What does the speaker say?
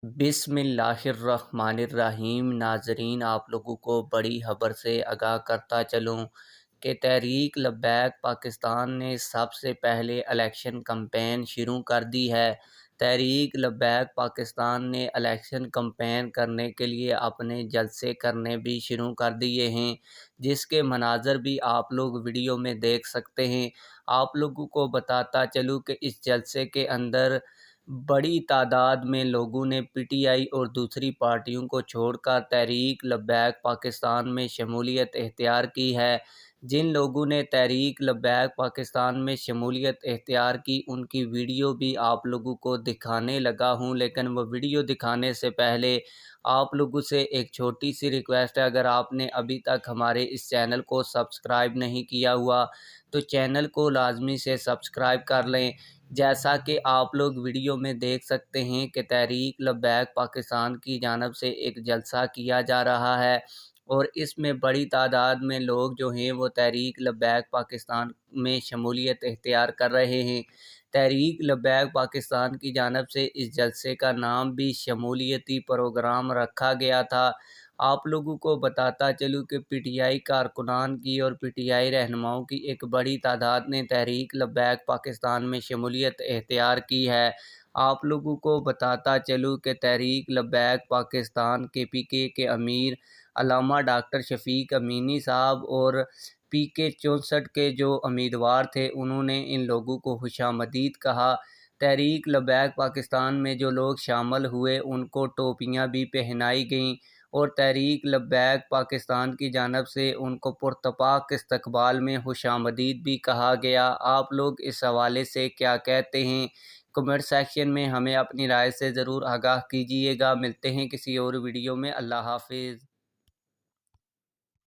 بسم اللہ الرحمن الرحیم۔ ناظرین، آپ لوگوں کو بڑی خبر سے آگاہ کرتا چلوں کہ تحریک لبیک پاکستان نے سب سے پہلے الیکشن کمپین شروع کر دی ہے۔ تحریک لبیک پاکستان نے الیکشن کمپین کرنے کے لیے اپنے جلسے کرنے بھی شروع کر دیے ہیں، جس کے مناظر بھی آپ لوگ ویڈیو میں دیکھ سکتے ہیں۔ آپ لوگوں کو بتاتا چلوں کہ اس جلسے کے اندر بڑی تعداد میں لوگوں نے پی ٹی آئی اور دوسری پارٹیوں کو چھوڑ کر تحریک لبیک پاکستان میں شمولیت اختیار کی ہے۔ جن لوگوں نے تحریک لبیک پاکستان میں شمولیت اختیار کی، ان کی ویڈیو بھی آپ لوگوں کو دکھانے لگا ہوں، لیکن وہ ویڈیو دکھانے سے پہلے آپ لوگوں سے ایک چھوٹی سی ریکویسٹ ہے۔ اگر آپ نے ابھی تک ہمارے اس چینل کو سبسکرائب نہیں کیا ہوا تو چینل کو لازمی سے سبسکرائب کر لیں۔ جیسا کہ آپ لوگ ویڈیو میں دیکھ سکتے ہیں کہ تحریک لبیک پاکستان کی جانب سے ایک جلسہ کیا جا رہا ہے، اور اس میں بڑی تعداد میں لوگ جو ہیں وہ تحریک لبیک پاکستان میں شمولیت اختیار کر رہے ہیں۔ تحریک لبیک پاکستان کی جانب سے اس جلسے کا نام بھی شمولیتی پروگرام رکھا گیا تھا۔ آپ لوگوں کو بتاتا چلوں کہ پی ٹی آئی کارکنان کی اور پی ٹی آئی رہنماؤں کی ایک بڑی تعداد نے تحریک لبیک پاکستان میں شمولیت اختیار کی ہے۔ آپ لوگوں کو بتاتا چلوں کہ تحریک لبیک پاکستان کے امیر علامہ ڈاکٹر شفیق امینی صاحب اور پی کے 64 کے جو امیدوار تھے، انہوں نے ان لوگوں کو خوش آمدید کہا۔ تحریک لبیک پاکستان میں جو لوگ شامل ہوئے ان کو ٹوپیاں بھی پہنائی گئیں، اور تحریک لبیک پاکستان کی جانب سے ان کو پرتپاک استقبال میں خوش آمدید بھی کہا گیا۔ آپ لوگ اس حوالے سے کیا کہتے ہیں؟ کمنٹ سیکشن میں ہمیں اپنی رائے سے ضرور آگاہ کیجیے گا۔ ملتے ہیں کسی اور ویڈیو میں۔ اللہ حافظ۔